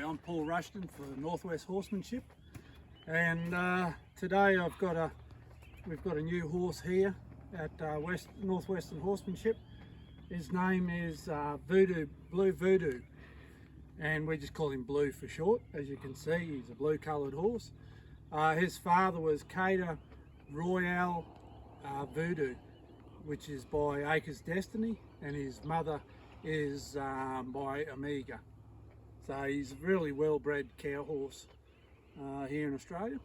I'm Paul Rushton for Northwest Horsemanship, and today we've got a new horse here at Northwestern Horsemanship. His name is Blue Voodoo, and we just call him Blue for short. As you can see, he's a blue coloured horse. His father was Kayderoyale Voodoo, which is by Acres Destiny, and his mother is by Omega. So he's a really well-bred cow horse here in Australia.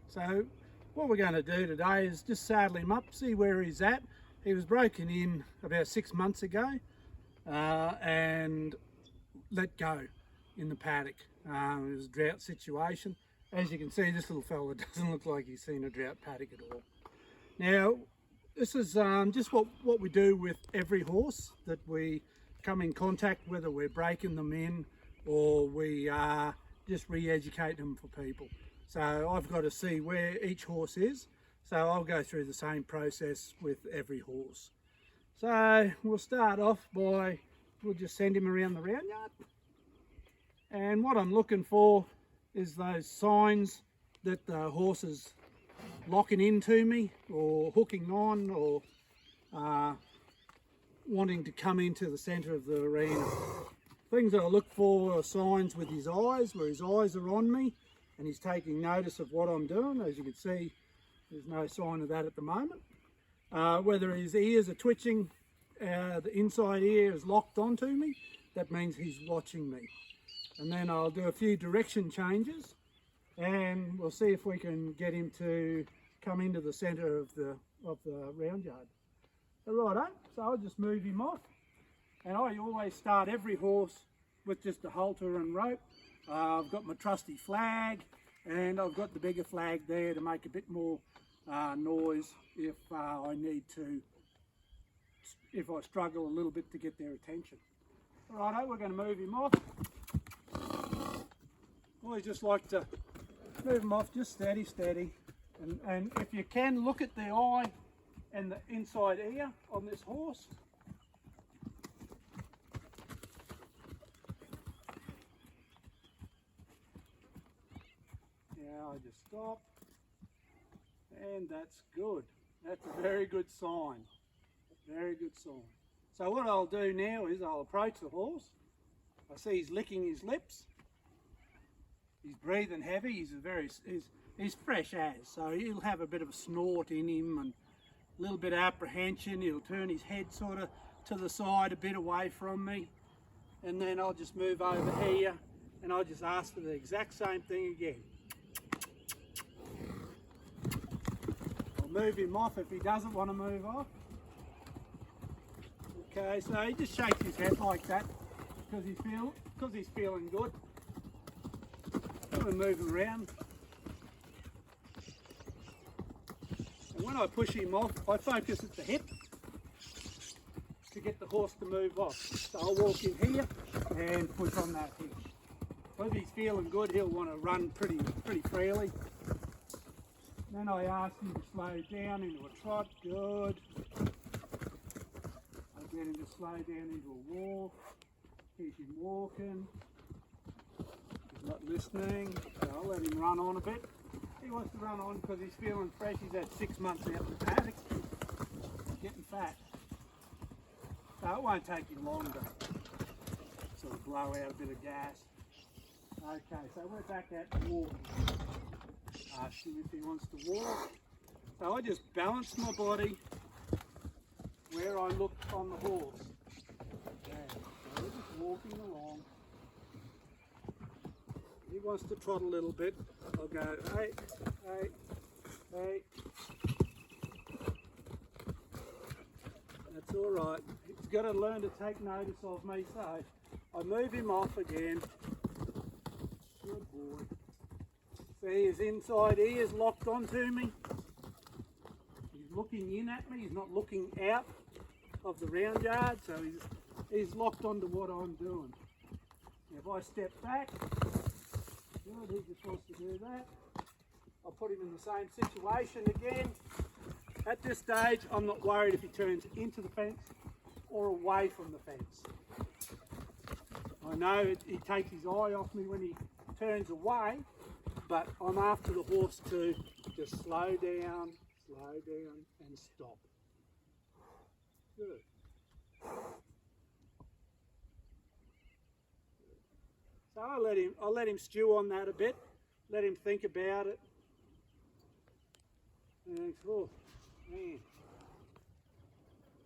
So what we're going to do today is just saddle him up, see where he's at. He was broken in about 6 months ago and let go in the paddock. It was a drought situation. As you can see, this little fella doesn't look like he's seen a drought paddock at all. Now, this is just what we do with every horse that we come in contact, whether we're breaking them in or we just re-educate them for people. So I've got to see where each horse is. So I'll go through the same process with every horse. So we'll start off by, we'll just send him around the round yard. And what I'm looking for is those signs that the horse is locking into me or hooking on or wanting to come into the centre of the arena. Things that I look for are signs with his eyes, where his eyes are on me and he's taking notice of what I'm doing. As you can see, there's no sign of that at the moment. Whether his ears are twitching, the inside ear is locked onto me, that means he's watching me. And then I'll do a few direction changes and we'll see if we can get him to come into the centre of the round yard. Righto, so I'll just move him off. And I always start every horse with just a halter and rope. I've got my trusty flag, and I've got the bigger flag there to make a bit more noise if if I struggle a little bit to get their attention. Righto, we're going to move him off. Always just like to move him off, just steady, steady. And if you can, look at the eye and the inside ear on this horse. Now I just stop, and that's good. That's a very good sign. Very good sign. So what I'll do now is I'll approach the horse. I see he's licking his lips. He's breathing heavy. He's fresh as, so he'll have a bit of a snort in him and a little bit of apprehension. He'll turn his head sort of to the side, a bit away from me, and then I'll just move over here and I'll just ask for the exact same thing again. I'll move him off if he doesn't want to move off. Okay, so he just shakes his head like that because he's feeling good. We'll move him around. And when I push him off, I focus at the hip to get the horse to move off. So I'll walk in here and push on that hip. If he's feeling good, he'll want to run pretty freely. Then I ask him to slow down into a trot. Good. I get him to slow down into a walk. Keep him walking. He's not listening, so I'll let him run on a bit. He wants to run on because he's feeling fresh. He's had 6 months out in the paddock. He's getting fat. So it won't take him long to sort of blow out a bit of gas. Okay, so we're back at walking. Ask him if he wants to walk. So I just balance my body where I look on the horse. Okay, so we're just walking along. He wants to trot a little bit. I'll go, hey, hey, hey. That's all right. He's got to learn to take notice of me, so I move him off again. Good boy. See, his inside ear is locked onto me. He's looking in at me. He's not looking out of the round yard, so he's locked onto what I'm doing. Now if I step back, good, he's just supposed to do that. I'll put him in the same situation again. At this stage, I'm not worried if he turns into the fence or away from the fence. I know he takes his eye off me when he turns away, but I'm after the horse to just slow down, and stop. Good. So I'll let him stew on that a bit, let him think about it. And oh man,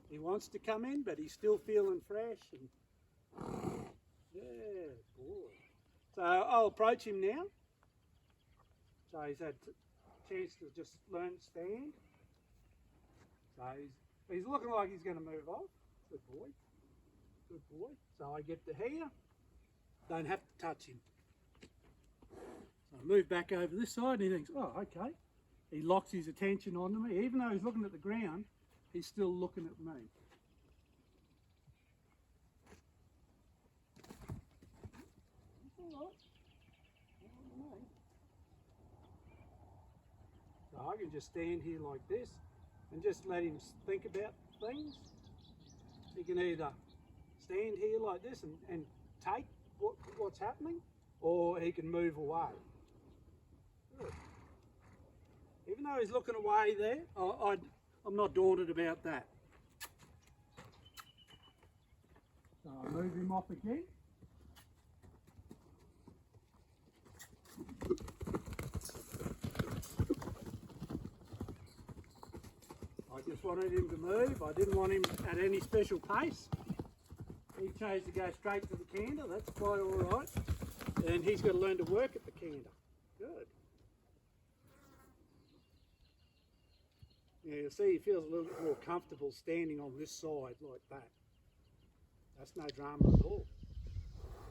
he wants to come in, but he's still feeling fresh. And yeah, boy. So I'll approach him now. So he's had a chance to just learn to stand. So he's looking like he's going to move off. Good boy. Good boy. So I get to here. Don't have to touch him. So I move back over this side and he thinks, oh, okay. He locks his attention onto me. Even though he's looking at the ground, he's still looking at me. It's all right. So I can just stand here like this and just let him think about things. He can either stand here like this and take what's happening, or he can move away. Good. Even though he's looking away there, I'm not daunted about that. So I move him off again. I just wanted him to move. I didn't want him at any special pace. He chose to go straight to the canter. That's quite all right. And he's got to learn to work at the canter. Good. Yeah, you'll see he feels a little bit more comfortable standing on this side like that. That's no drama at all.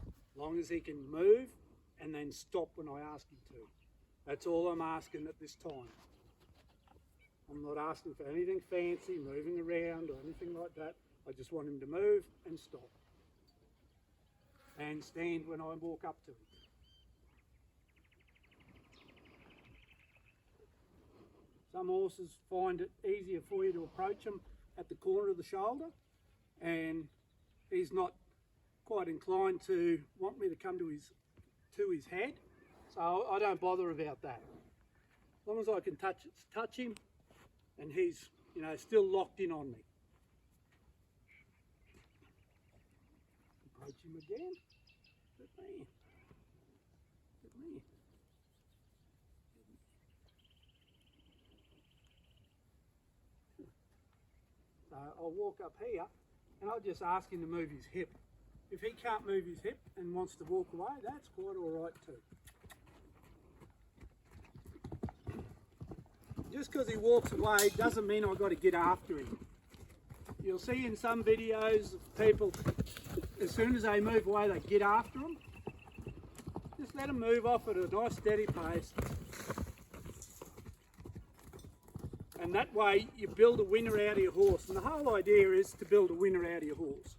As long as he can move and then stop when I ask him to. That's all I'm asking at this time. I'm not asking for anything fancy, moving around or anything like that. I just want him to move and stop. And stand when I walk up to him. Some horses find it easier for you to approach them at the corner of the shoulder, and he's not quite inclined to want me to come to his head, so I don't bother about that. As long as I can touch him and he's still locked in on me. Approach him again. Good man. Good man. So I'll walk up here and I'll just ask him to move his hip. If he can't move his hip and wants to walk away, that's quite all right too. Just because he walks away doesn't mean I've got to get after him. You'll see in some videos of people, as soon as they move away, they get after them. Just let them move off at a nice steady pace. And that way you build a winner out of your horse. And the whole idea is to build a winner out of your horse.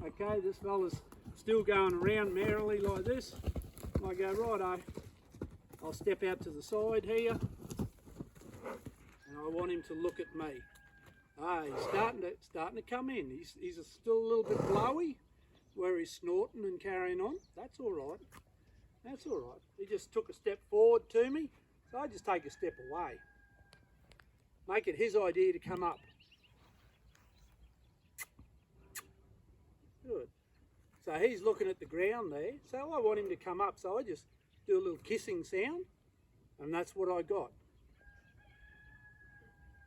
Okay, this fella's still going around merrily like this. I go, righto, I'll step out to the side here. And I want him to look at me. Ah, he's starting to come in. He's still a little bit blowy, where he's snorting and carrying on. That's all right. That's all right. He just took a step forward to me, so I just take a step away. Make it his idea to come up. Good. So he's looking at the ground there, so I want him to come up, so I just do a little kissing sound, and that's what I got.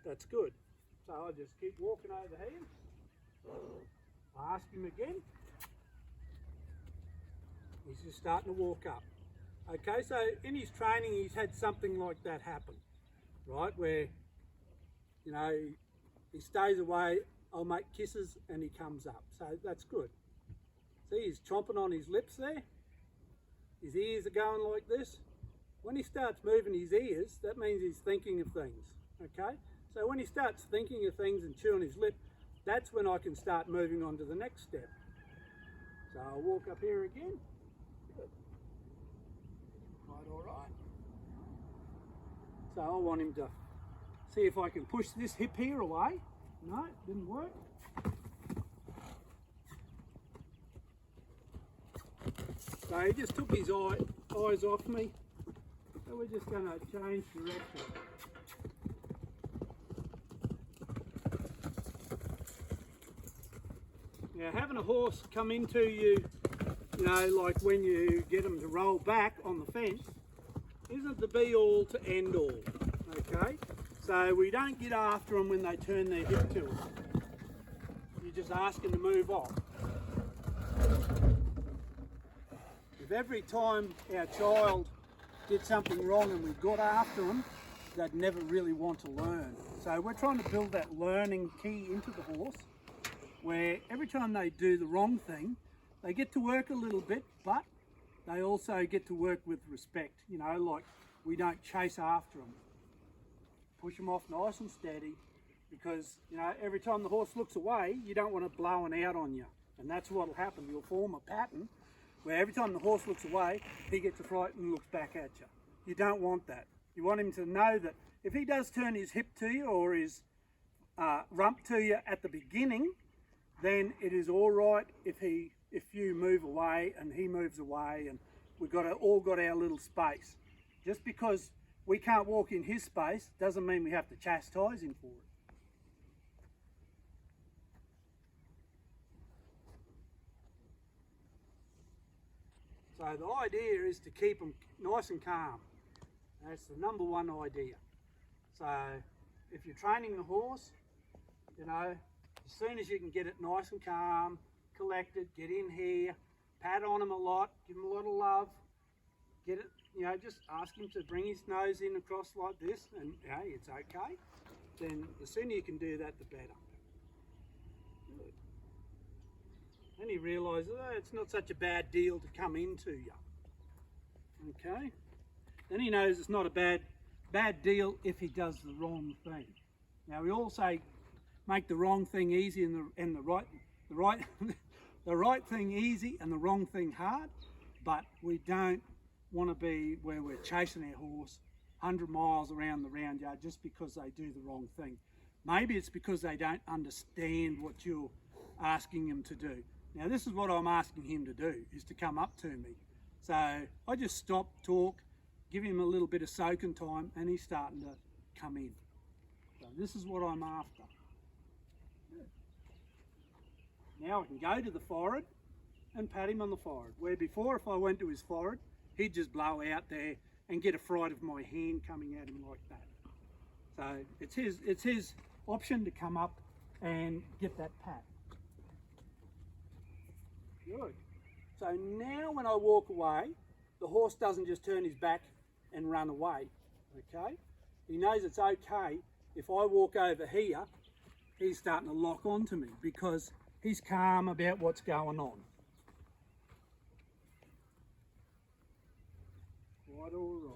That's good. So I just keep walking over here. I ask him again. He's just starting to walk up. Okay, so in his training he's had something like that happen, right? Where, he stays away, I'll make kisses and he comes up. So that's good. See, he's chomping on his lips there. His ears are going like this. When he starts moving his ears, that means he's thinking of things, okay? So when he starts thinking of things and chewing his lip, that's when I can start moving on to the next step. So I'll walk up here again. Good. Right, all right. So I want him to see if I can push this hip here away. No, it didn't work. So he just took his eyes off me. So we're just going to change direction. Now having a horse come into you, you know, like when you get them to roll back on the fence, isn't the be all to end all, okay? So we don't get after them when they turn their hip to us. You just ask them to move off. If every time our child did something wrong and we got after them, they'd never really want to learn. So we're trying to build that learning key into the horse, where every time they do the wrong thing, they get to work a little bit, but they also get to work with respect. You know, like we don't chase after them. Push them off nice and steady, because, you know, every time the horse looks away, you don't want it blowing out on you. And that's what will happen. You'll form a pattern where every time the horse looks away, he gets a fright and looks back at you. You don't want that. You want him to know that if he does turn his hip to you or his rump to you at the beginning, then it is all right if you move away and he moves away, and we've all got our little space. Just because we can't walk in his space doesn't mean we have to chastise him for it. So the idea is to keep them nice and calm. That's the number one idea. So if you're training the horse, you know, as soon as you can get it nice and calm, collected, get in here, pat on him a lot, give him a lot of love, get it, you know, just ask him to bring his nose in across like this, and hey, it's okay. Then the sooner you can do that, the better. Good. Then he realises, oh, it's not such a bad deal to come into you. Okay. Then he knows it's not a bad deal if he does the wrong thing. Now we all say make the wrong thing easy and the right thing easy and the wrong thing hard, but we don't want to be where we're chasing our horse 100 miles around the round yard just because they do the wrong thing. Maybe it's because they don't understand what you're asking them to do. Now this is what I'm asking him to do, is to come up to me. So I just stop, talk, give him a little bit of soaking time, and he's starting to come in. So this is what I'm after. Now I can go to the forehead and pat him on the forehead, where before if I went to his forehead, he'd just blow out there and get a fright of my hand coming at him like that. So it's his option to come up and get that pat. Good. So now when I walk away, the horse doesn't just turn his back and run away, okay? He knows it's okay if I walk over here, he's starting to lock onto me because he's calm about what's going on. Right, all right.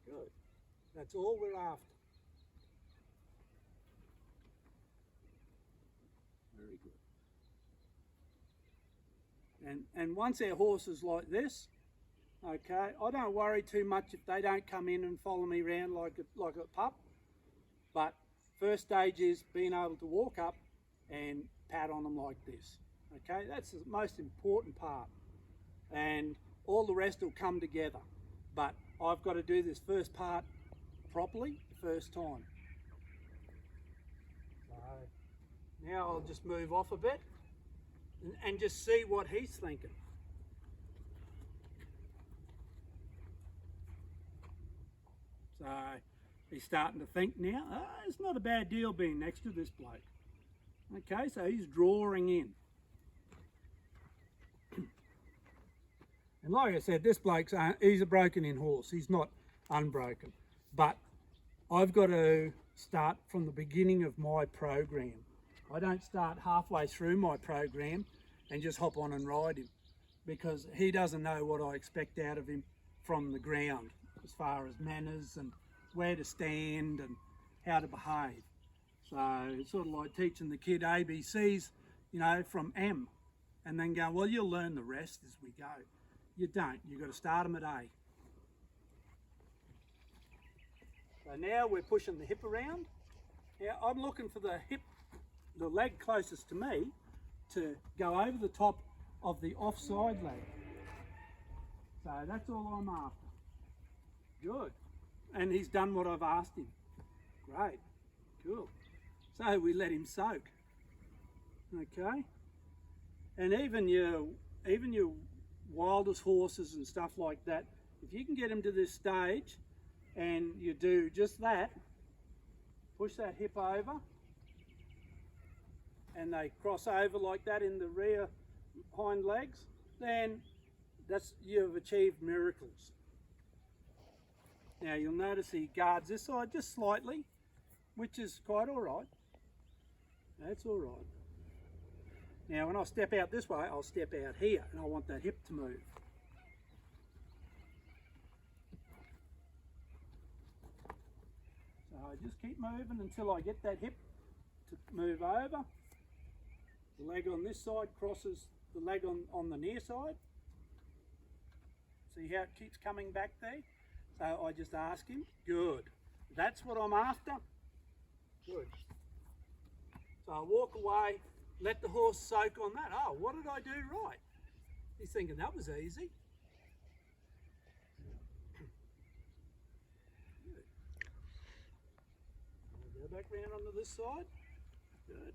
Good. That's all we're after. Very good. And once our horse is like this, okay, I don't worry too much if they don't come in and follow me around like a pup. But first stage is being able to walk up and pat on them like this. Okay, that's the most important part. And all the rest will come together. But I've got to do this first part properly the first time. So now I'll just move off a bit and just see what he's thinking. So he's starting to think now, it's not a bad deal being next to this bloke. Okay, so he's drawing in. And like I said, this bloke's, he's a broken-in horse. He's not unbroken. But I've got to start from the beginning of my program. I don't start halfway through my program and just hop on and ride him, because he doesn't know what I expect out of him from the ground as far as manners and where to stand and how to behave. So it's sort of like teaching the kid ABCs, you know, from M, and then go, well, you'll learn the rest as we go. You don't. You've got to start them at A. So now we're pushing the hip around. Now I'm looking for the hip, the leg closest to me, to go over the top of the offside leg. So that's all I'm after. Good. And he's done what I've asked him. Great. Cool. So we let him soak. Okay. And even your wildest horses and stuff like that, if you can get them to this stage and you do just that, push that hip over, and they cross over like that in the rear hind legs, then you've achieved miracles. Now you'll notice he guards this side just slightly, which is quite all right. That's all right. Now when I step out this way, I'll step out here, and I want that hip to move. So I just keep moving until I get that hip to move over. The leg on this side crosses the leg on the near side. See how it keeps coming back there? So I just ask him, good. That's what I'm after. Good. So I walk away, let the horse soak on that. Oh, what did I do right? He's thinking that was easy. Good. I'll go back round onto this side. Good.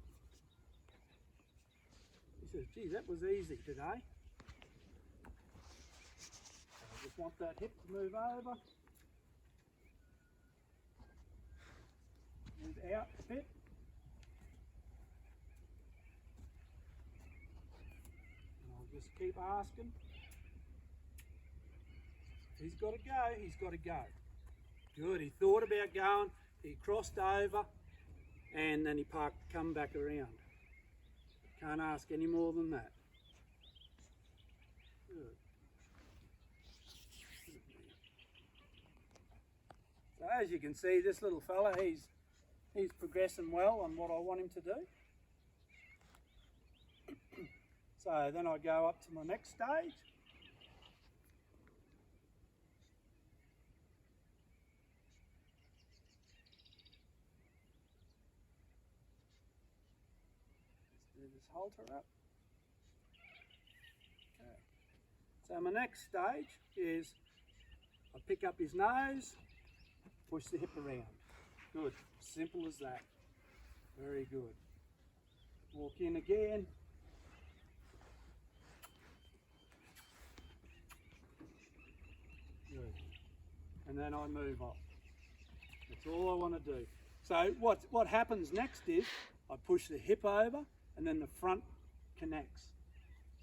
He says, gee, that was easy today. I just want that hip to move over. Move out a bit. And I'll just keep asking. He's got to go, he's got to go. Good, he thought about going, he crossed over, and then he come back around. Can't ask any more than that. Good. So as you can see, this little fella, he's progressing well on what I want him to do. So then I go up to my next stage. Let's do this halter up. Okay. So my next stage is I pick up his nose, push the hip around. Good, simple as that. Very good. Walk in again. Good. And then I move off. That's all I want to do. So what happens next is I push the hip over and then the front connects.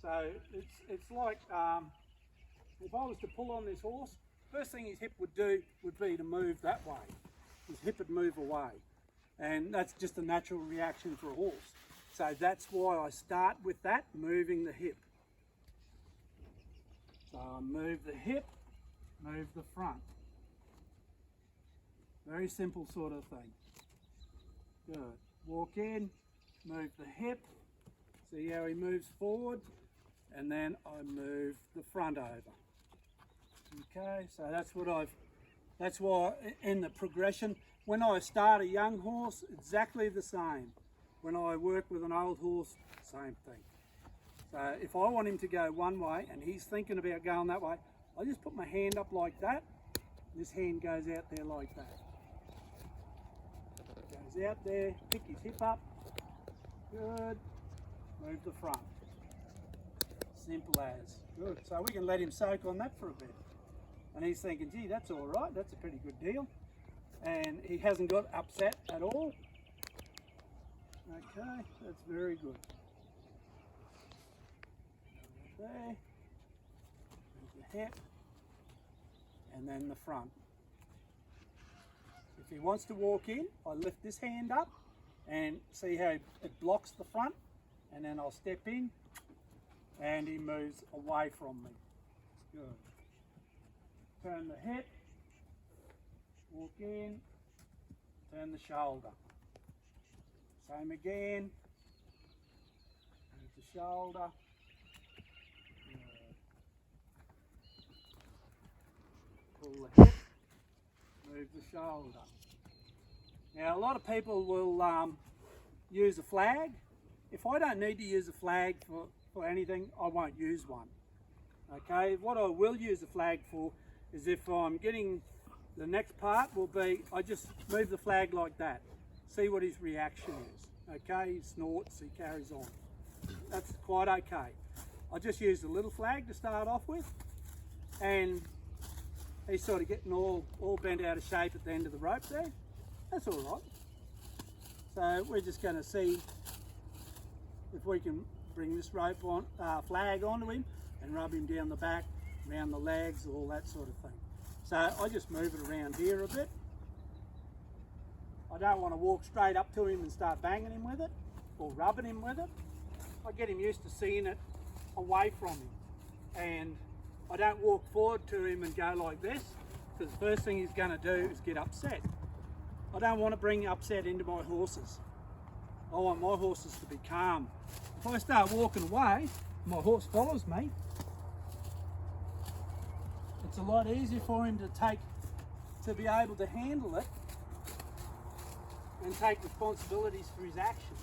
So it's like if I was to pull on this horse, first thing his hip would do would be to move that way. His hip would move away. And that's just a natural reaction for a horse. So that's why I start with that, moving the hip. So I move the hip, move the front. Very simple sort of thing. Good. Walk in, move the hip, see how he moves forward, and then I move the front over. Okay, so that's why in the progression, when I start a young horse, exactly the same. When I work with an old horse, same thing. So if I want him to go one way and he's thinking about going that way, I just put my hand up like that. This hand goes out there like that. Goes out there, pick his hip up. Good. Move the front. Simple as. Good. So we can let him soak on that for a bit. And he's thinking, gee, that's all right. That's a pretty good deal. And he hasn't got upset at all. Okay, that's very good. There. Move the hip. And then the front. If he wants to walk in, I lift this hand up and see how it blocks the front. And then I'll step in and he moves away from me. Good. Turn the hip, walk in, turn the shoulder. Same again, move the shoulder. Pull the hip, move the shoulder. Now a lot of people will use a flag if I don't need to use a flag for anything, I won't use one. Okay, what I will use a flag for is if I'm getting, the next part will be, I just move the flag like that, see what his reaction is. Okay, he snorts, he carries on. That's quite okay. I just use the little flag to start off with, and he's sort of getting all bent out of shape at the end of the rope there. That's all right. So we're just going to see if we can bring this rope on, flag onto him and rub him down the back, around the legs, all that sort of thing. So I just move it around here a bit. I don't want to walk straight up to him and start banging him with it or rubbing him with it. I get him used to seeing it away from him, and I don't walk forward to him and go like this, because the first thing he's going to do is get upset. I don't want to bring upset into my horses. I want my horses to be calm. If I start walking away, my horse follows me, it's a lot easier for him to be able to handle it and take responsibilities for his actions.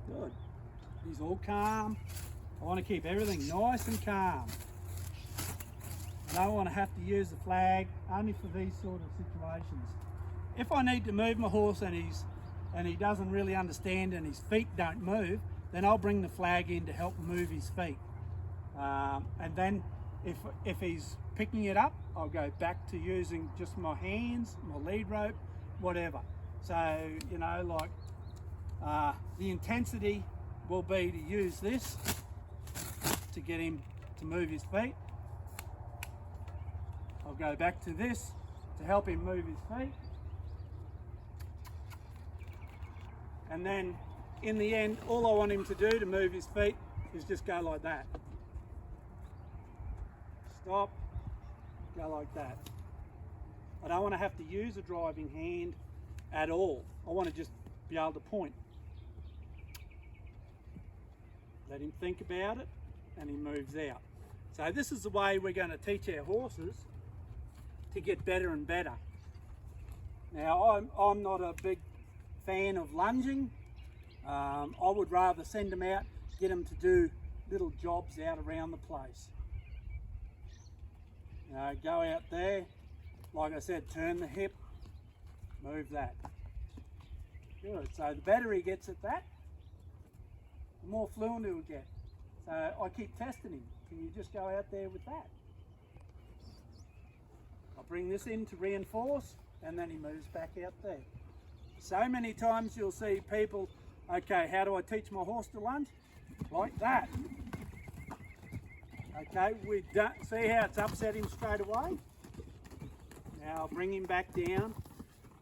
Good. He's all calm. I want to keep everything nice and calm. I don't want to have to use the flag, only for these sort of situations. If I need to move my horse and he doesn't really understand and his feet don't move, then I'll bring the flag in to help move his feet. And then if he's picking it up, I'll go back to using just my hands, my lead rope, whatever. So, you know, like the intensity will be to use this to get him to move his feet. I'll go back to this to help him move his feet. And then in the end, all I want him to do to move his feet is just go like that. Stop, go like that. I don't want to have to use a driving hand at all. I want to just be able to point. Let him think about it and he moves out. So this is the way we're going to teach our horses to get better and better. Now I'm not a big fan of lunging. I would rather send them out, get them to do little jobs out around the place. Go out there, like I said, turn the hip, move that. Good, so the better he gets at that, the more fluent he'll get. So I keep testing him. Can you just go out there with that? I'll bring this in to reinforce, and then he moves back out there. So many times you'll see people, okay, how do I teach my horse to lunge? Like that. Okay, we don't see how it's upset him straight away. Now I'll bring him back down,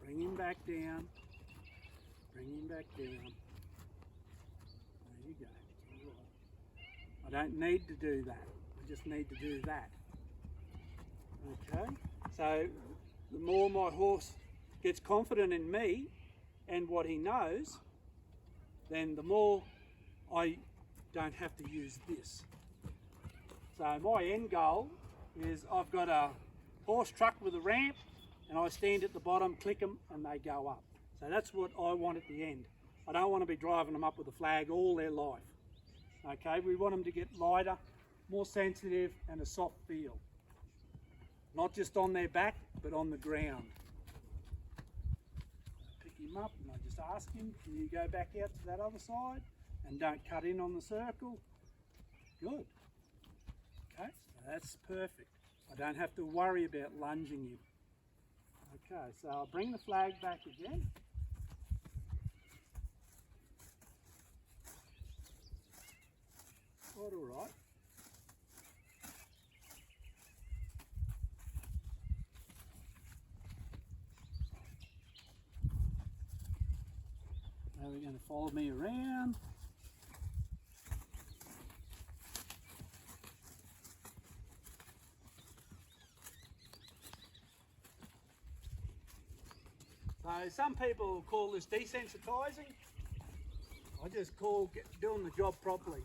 bring him back down, bring him back down. There you go. I don't need to do that. I just need to do that. Okay, so the more my horse gets confident in me and what he knows, then the more I don't have to use this. So my end goal is I've got a horse truck with a ramp and I stand at the bottom, click them and they go up. So that's what I want at the end. I don't want to be driving them up with a flag all their life. Okay, we want them to get lighter, more sensitive and a soft feel. Not just on their back, but on the ground. I pick him up and I just ask him, can you go back out to that other side and don't cut in on the circle? Good. Okay, so that's perfect. I don't have to worry about lunging him. Okay, so I'll bring the flag back again. Quite all right. Now we're going to follow me around. So some people call this desensitizing. I just call doing the job properly.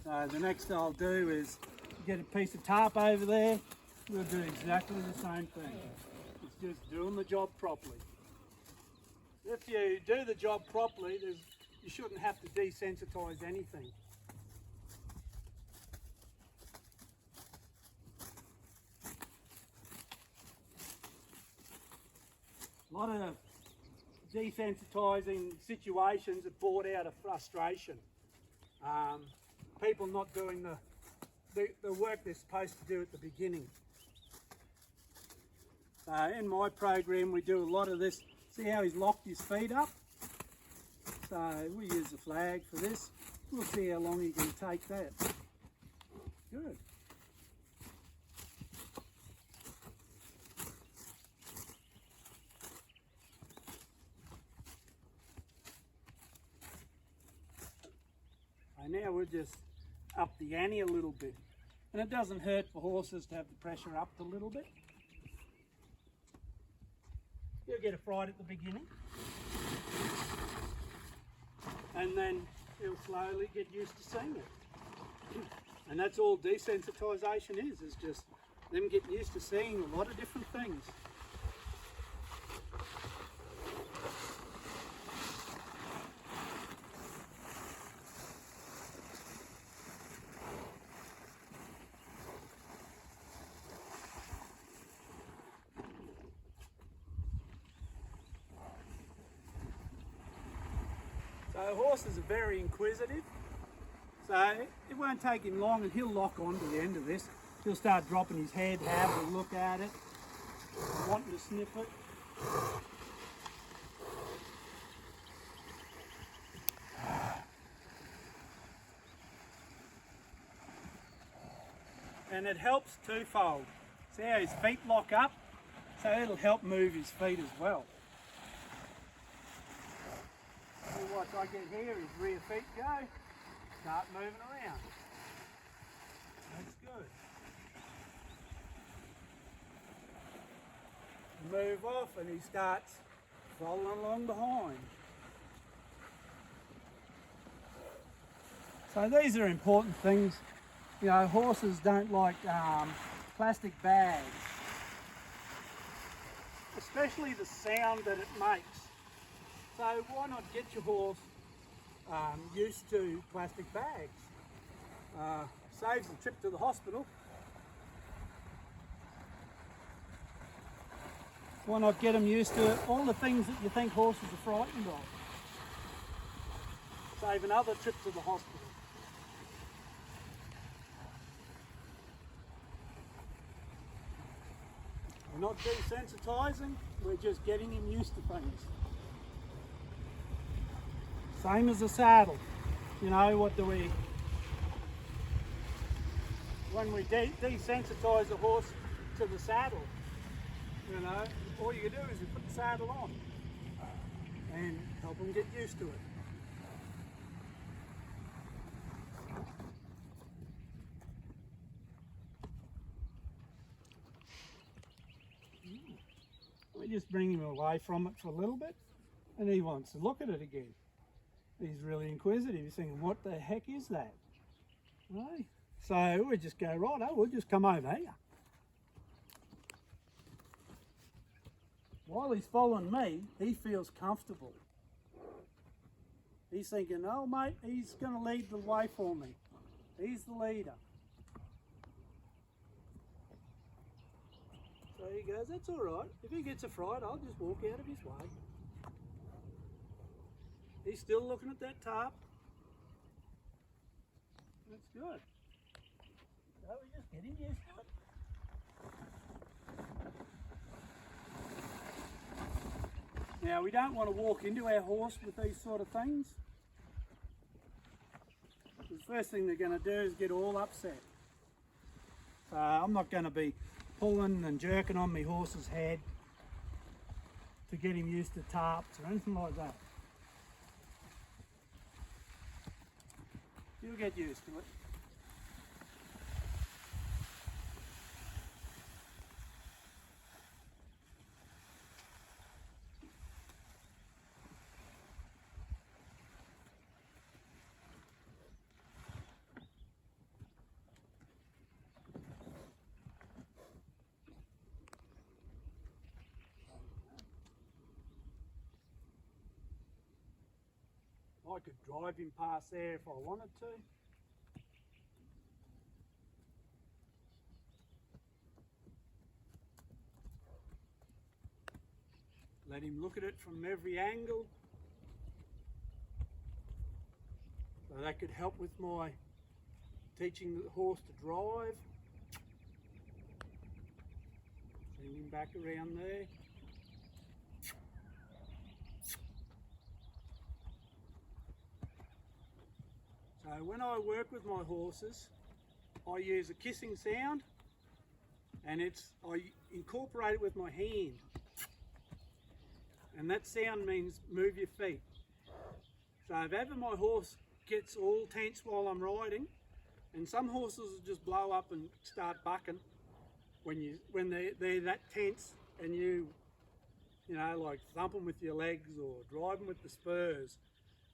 So the next I'll do is get a piece of tarp over there, we'll do exactly the same thing. It's just doing the job properly. If you do the job properly, you shouldn't have to desensitise anything. A lot of desensitising situations are brought out of frustration. People not doing the work they're supposed to do at the beginning. So in my program we do a lot of this. See how he's locked his feet up? So we use the flag for this. We'll see how long he can take that. Good. So now we'll just up the ante a little bit. And it doesn't hurt for horses to have the pressure up a little bit. You'll get a fright at the beginning. And then he'll slowly get used to seeing it. And that's all desensitisation is just them getting used to seeing a lot of different things. So horses are very inquisitive, so it won't take him long and he'll lock on to the end of this. He'll start dropping his head, have a look at it, wanting to sniff it. And it helps twofold. See how his feet lock up? So it'll help move his feet as well. Watch, I get here, his rear feet go, start moving around. That's good. Move off and he starts following along behind. So these are important things. You know, horses don't like plastic bags, especially the sound that it makes. So why not get your horse used to plastic bags? Saves the trip to the hospital. Why not get them used to all the things that you think horses are frightened of? Save another trip to the hospital. We're not desensitising, we're just getting him used to things. Same as a saddle. You know, what do we... When we desensitise a horse to the saddle, you know, all you do is you put the saddle on and help them get used to it. We just bring him away from it for a little bit and he wants to look at it again. He's really inquisitive. He's thinking, what the heck is that? Right? So we just go, right, we'll just come over here. While he's following me, he feels comfortable. He's thinking, oh mate, he's going to lead the way for me. He's the leader. So he goes, that's all right. If he gets a fright, I'll just walk out of his way. He's still looking at that tarp. That's good. So we're just getting used to it. Now we don't want to walk into our horse with these sort of things. The first thing they're going to do is get all upset. So I'm not going to be pulling and jerking on my horse's head to get him used to tarps or anything like that. You'll get used to it. I could drive him past there if I wanted to. Let him look at it from every angle. So that could help with my teaching the horse to drive. Bring him back around there. So when I work with my horses, I use a kissing sound, and I incorporate it with my hand. And that sound means move your feet. So if ever my horse gets all tense while I'm riding, and some horses will just blow up and start bucking when they're that tense, and you know, like thump them with your legs or drive them with the spurs.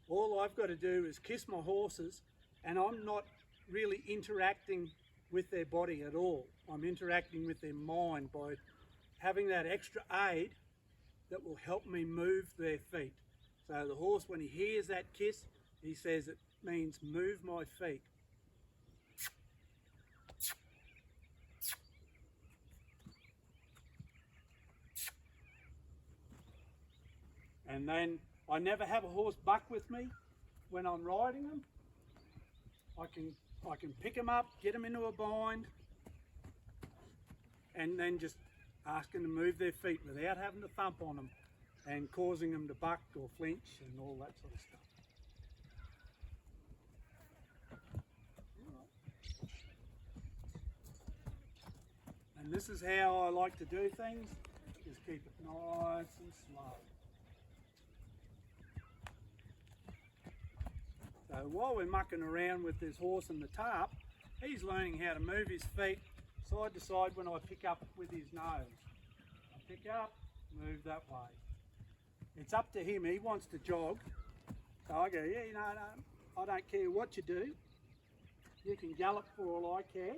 All I've got to do is kiss my horses, and I'm not really interacting with their body at all. I'm interacting with their mind by having that extra aid that will help me move their feet. So the horse, when he hears that kiss, he says it means move my feet. And then I never have a horse buck with me when I'm riding them. I can pick them up, get them into a bind, and then just ask them to move their feet without having to thump on them and causing them to buck or flinch and all that sort of stuff. And this is how I like to do things, just keep it nice and slow. So while we're mucking around with this horse and the tarp, he's learning how to move his feet side to side when I pick up with his nose. I pick up, move that way. It's up to him, he wants to jog. So I go, yeah, no, I don't care what you do. You can gallop for all I care.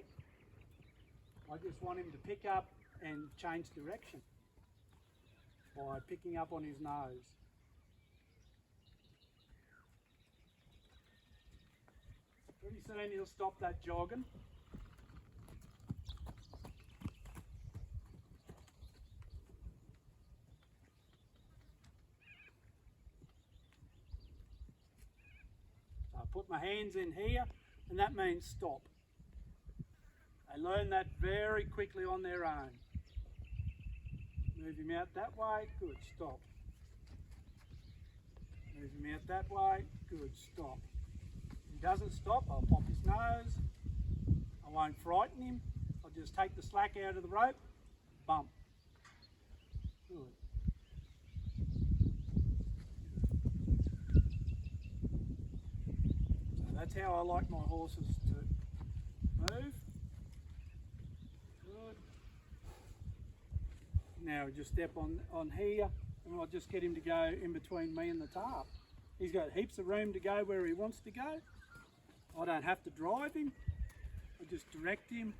I just want him to pick up and change direction by picking up on his nose. Pretty soon he'll stop that jogging. So I put my hands in here, and that means stop. They learn that very quickly on their own. Move him out that way, good, stop. Move him out that way, good, stop. If he doesn't stop, I'll pop his nose. I won't frighten him. I'll just take the slack out of the rope, bump. Good. So that's how I like my horses to move. Good. Now just step on here, and I'll just get him to go in between me and the tarp. He's got heaps of room to go where he wants to go. I don't have to drive him. I just direct him,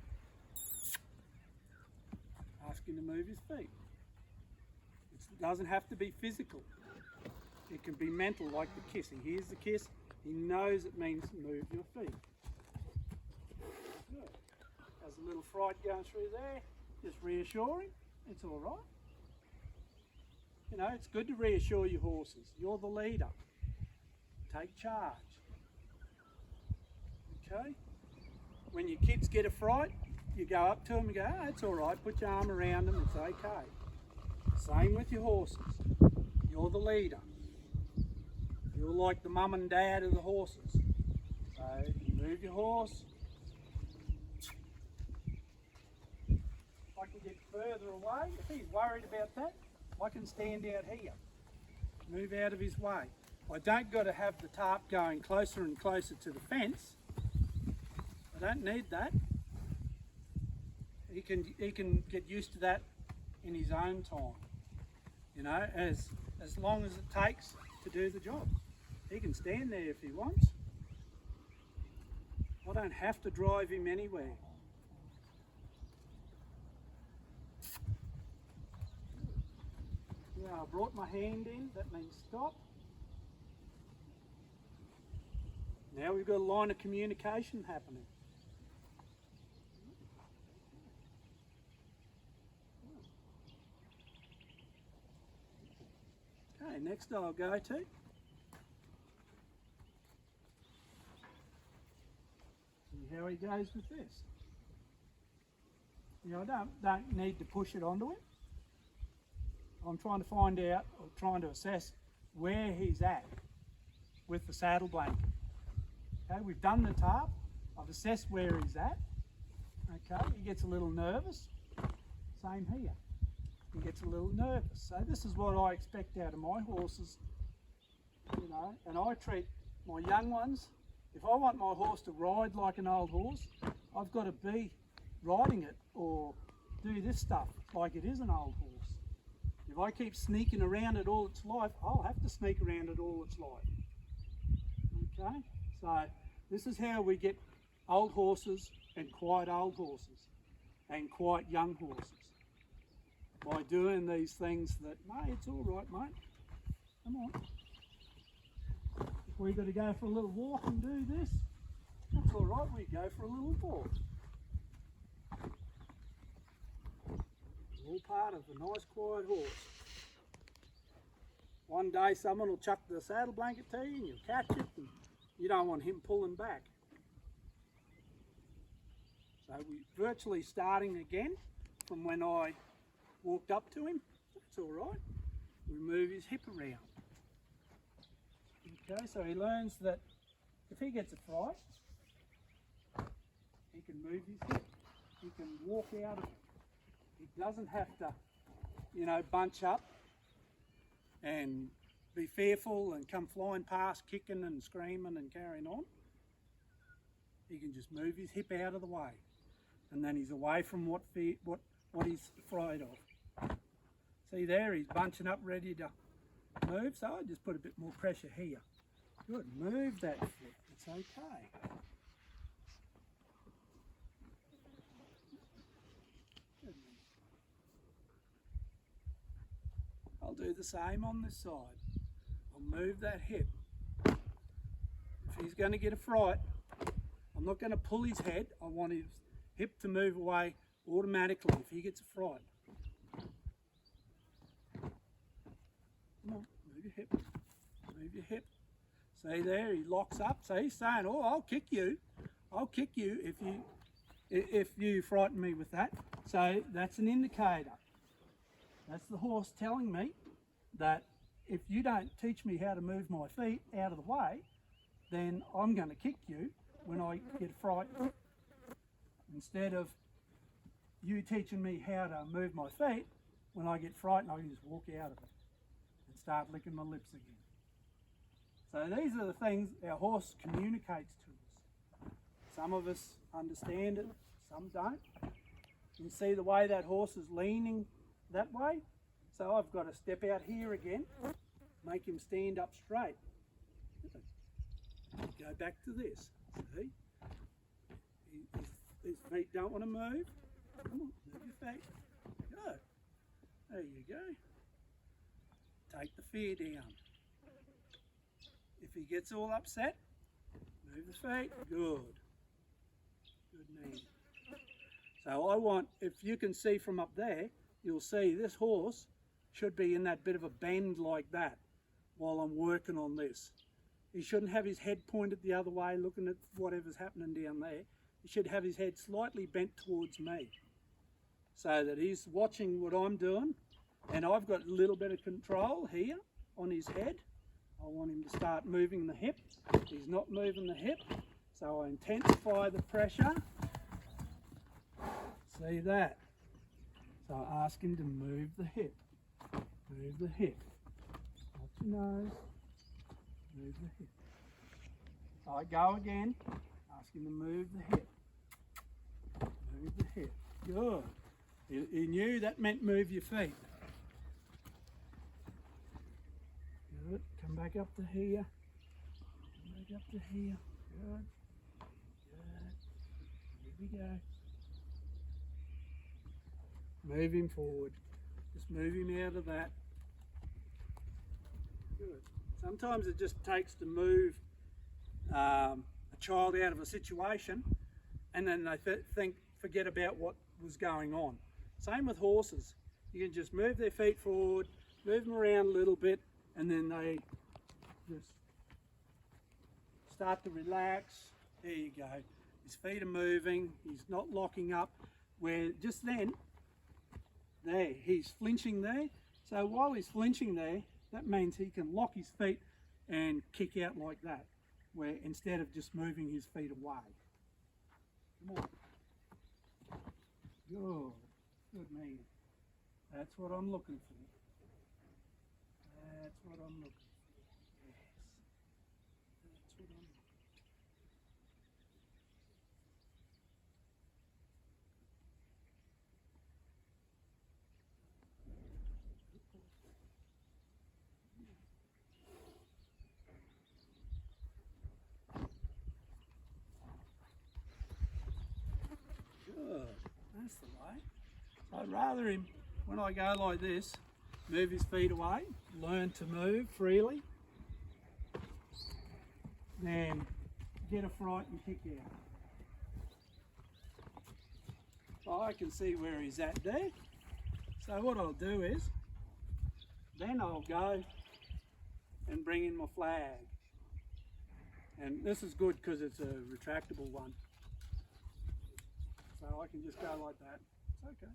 ask him to move his feet. It doesn't have to be physical. It can be mental, like the kiss. He hears the kiss, he knows it means move your feet. Good. There's a little fright going through there. Just reassure him, it's all right. You know, it's good to reassure your horses. You're the leader. Take charge. Okay? When your kids get a fright, you go up to them and go, oh, it's all right, put your arm around them, it's okay. Same with your horses. You're the leader. You're like the mum and dad of the horses. So you move your horse. I can get further away. If he's worried about that, I can stand out here. Move out of his way. I don't got to have the tarp going closer and closer to the fence. I don't need that. He can get used to that in his own time. You know, as long as it takes to do the job. He can stand there if he wants. I don't have to drive him anywhere. Yeah, I brought my hand in, that means stop. Now we've got a line of communication happening. Okay, next I'll go to. See how he goes with this. You know, I don't need to push it onto him. I'm trying to find out, or trying to assess where he's at with the saddle blanket. Okay, we've done the tarp. I've assessed where he's at. Okay, he gets a little nervous. Same here. He gets a little nervous. So this is what I expect out of my horses, you know, and I treat my young ones. If I want my horse to ride like an old horse, I've got to be riding it or do this stuff like it is an old horse. If I keep sneaking around it all its life, I'll have to sneak around it all its life. Okay, so this is how we get old horses and quite old horses and quite young horses. By doing these things that, mate, it's all right, mate. Come on. If we've got to go for a little walk and do this, that's all right, we go for a little walk. All part of a nice quiet horse. One day someone will chuck the saddle blanket to you and you'll catch it and you don't want him pulling back. So we're virtually starting again from when I walked up to him. That's all right. We move his hip around. Okay, so he learns that if he gets a fright, he can move his hip. He can walk out of it. He doesn't have to, you know, bunch up and be fearful and come flying past, kicking and screaming and carrying on. He can just move his hip out of the way, and then he's away from what he's afraid of. See there, he's bunching up, ready to move. So I just put a bit more pressure here. Good, move that foot. It's okay. I'll do the same on this side. I'll move that hip. If he's going to get a fright, I'm not going to pull his head. I want his hip to move away automatically if he gets a fright. Come on, move your hip. Move your hip. See there, he locks up. So he's saying, oh, I'll kick you. I'll kick you if you frighten me with that. So that's an indicator. That's the horse telling me that if you don't teach me how to move my feet out of the way, then I'm going to kick you when I get frightened. Instead of you teaching me how to move my feet, when I get frightened, I can just walk out of it and start licking my lips again. So these are the things our horse communicates to us. Some of us understand it, some don't. You can see the way that horse is leaning that way. So I've got to step out here again, make him stand up straight. Go back to this. See? His feet don't want to move. Come on, move your feet. Go. There you go. Take the fear down. If he gets all upset, move the feet. Good. Good man. So I want, if you can see from up there, you'll see this horse should be in that bit of a bend like that while I'm working on this. He shouldn't have his head pointed the other way looking at whatever's happening down there. He should have his head slightly bent towards me so that he's watching what I'm doing, and I've got a little bit of control here on his head. I want him to start moving the hip. He's not moving the hip, so I intensify the pressure. See that? So I ask him to move the hip. Move the hip. Watch your nose. Move the hip. So I go again. Ask him to move the hip. Move the hip. Good. He knew that meant move your feet. Good. Come back up to here. Come back up to here. Good. Good. Here we go. Move him forward. Just move him out of that. Good. Sometimes it just takes to move a child out of a situation, and then they forget about what was going on. Same with horses. You can just move their feet forward, move them around a little bit, and then they just start to relax. There you go. His feet are moving, he's not locking up, where just then, there, he's flinching there. So while he's flinching there, that means he can lock his feet and kick out like that, where instead of just moving his feet away. Come on. Good. Good man. That's what I'm looking for. That's what I'm looking for. Yes. That's what I'm looking for. Good. That's the way. So I'd rather him, when I go like this, move his feet away, learn to move freely, then get a fright and kick out. So I can see where he's at there. So what I'll do is, then I'll go and bring in my flag. And this is good because it's a retractable one. So I can just go like that. It's okay.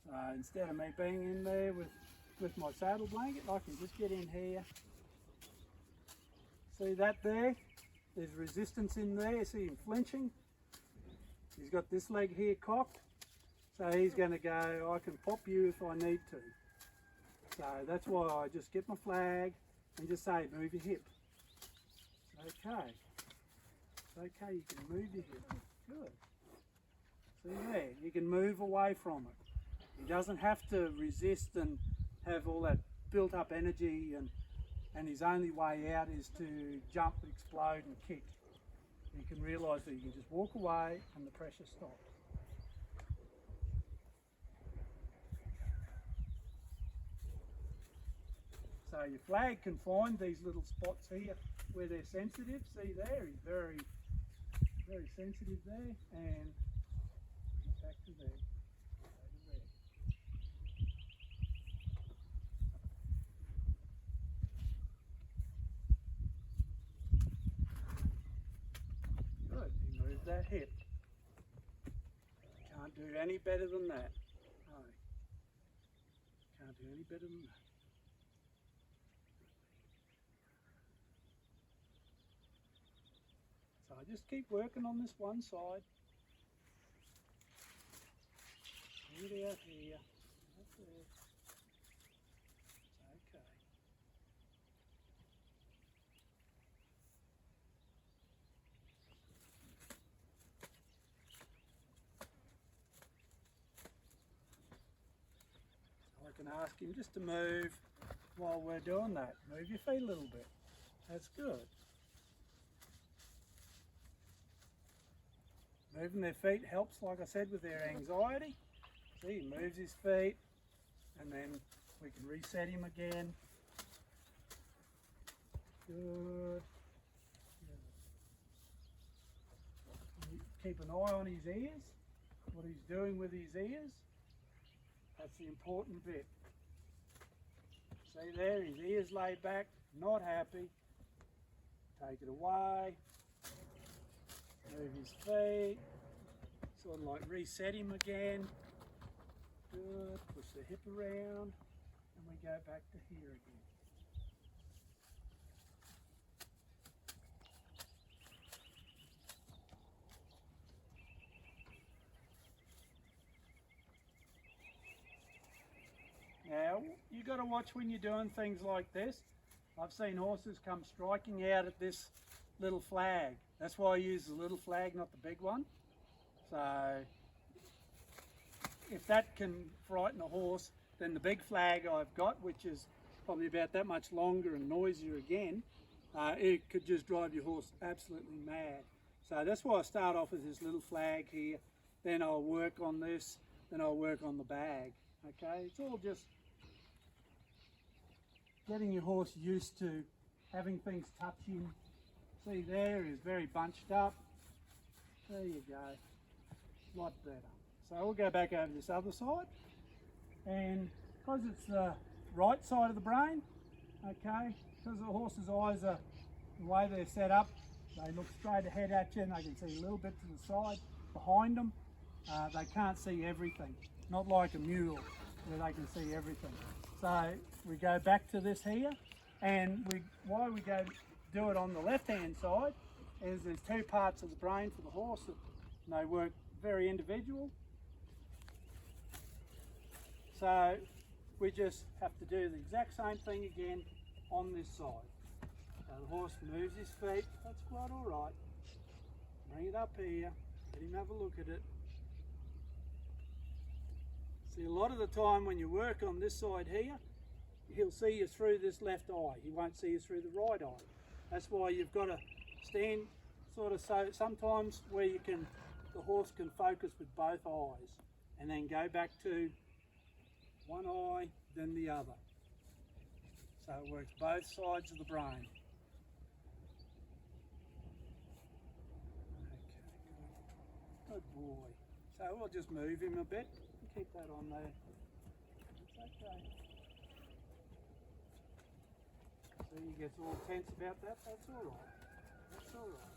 So instead of me being in there with my saddle blanket, I can just get in here. See that there? There's resistance in there. See him flinching? He's got this leg here cocked. So he's going to go, I can pop you if I need to. So that's why I just get my flag and just say, move your hip. It's okay. It's okay, you can move your hip. Good. See there, you can move away from it. He doesn't have to resist and have all that built up energy, and his only way out is to jump, explode and kick. You can realise that you can just walk away and the pressure stops. So your flag can find these little spots here where they're sensitive. See there, he's very, very sensitive there, and back to there. Good, he moved that hip. Can't do any better than that. No. Can't do any better than that. So I just keep working on this one side. Bring it out here. That's it. It's okay. So I can ask him just to move while we're doing that. Move your feet a little bit. That's good. Moving their feet helps, like I said, with their anxiety. See, he moves his feet, and then we can reset him again. Good. Keep an eye on his ears, what he's doing with his ears. That's the important bit. See there, his ears laid back, not happy. Take it away. Move his feet, sort of like reset him again. Good, push the hip around, and we go back to here again. Now, you've got to watch when you're doing things like this. I've seen horses come striking out at this little flag. That's why I use the little flag, not the big one. So if that can frighten a horse, than the big flag I've got, which is probably about that much longer and noisier again. It could just drive your horse absolutely mad. So that's why I start off with this little flag here, then I'll work on this, then I'll work on the bag. Okay, it's all just getting your horse used to having things touch him. See, there is very bunched up. There you go, a lot better. So we'll go back over this other side, and because it's the right side of the brain, okay, because the horse's eyes are the way they're set up, they look straight ahead at you and they can see a little bit to the side behind them. They can't see everything, not like a mule where they can see everything. So we go back to this here, and why we go do it on the left hand side is there's two parts of the brain for the horse that they work very individual. So we just have to do the exact same thing again on this side. So the horse moves his feet, that's quite all right. Bring it up here, let him have a look at it. See, a lot of the time when you work on this side here, he'll see you through this left eye. He won't see you through the right eye. That's why you've got to stand sort of so sometimes where the horse can focus with both eyes and then go back to one eye, then the other. So it works both sides of the brain. Okay, good boy. So we'll just move him a bit and keep that on there. It's okay. See, he gets all tense about that, that's all right. That's all right.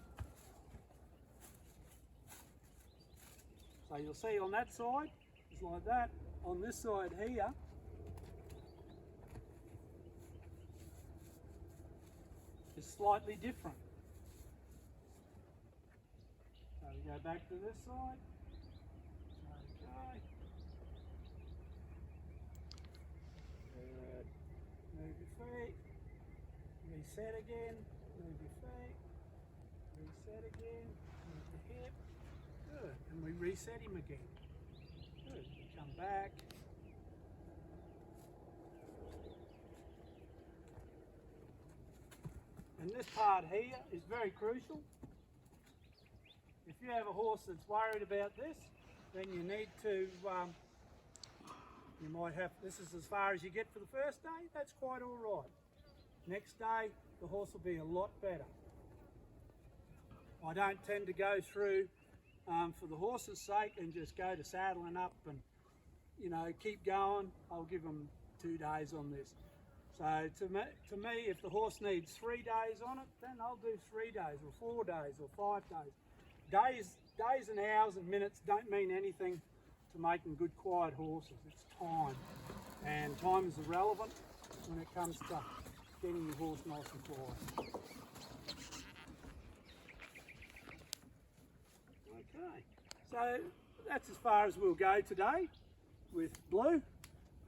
So you'll see on that side, it's like that. On this side here, it's slightly different. So we go back to this side. Okay. Good. Move your feet. Reset again. Move your feet. Reset again. Move the hip. Good. And we reset him again. Good. Come back. And this part here is very crucial. If you have a horse that's worried about this, then you need to, you might have, this is as far as you get for the first day, that's quite all right. Next day, the horse will be a lot better. I don't tend to go through, for the horse's sake, and just go to saddling up and, you know, keep going. I'll give them 2 days on this. So to me, if the horse needs 3 days on it, then I'll do 3 days or 4 days or 5 days. Days and hours and minutes don't mean anything to making good quiet horses. It's time, and time is irrelevant when it comes to getting your horse nice and quiet. Okay, so that's as far as we'll go today with Blue,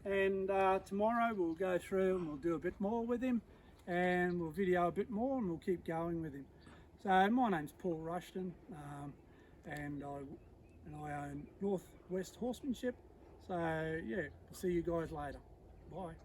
and tomorrow we'll go through and we'll do a bit more with him, and we'll video a bit more, and we'll keep going with him. So my name's Paul Rushton, and I own Northwest Horsemanship. So yeah, see you guys later. Bye.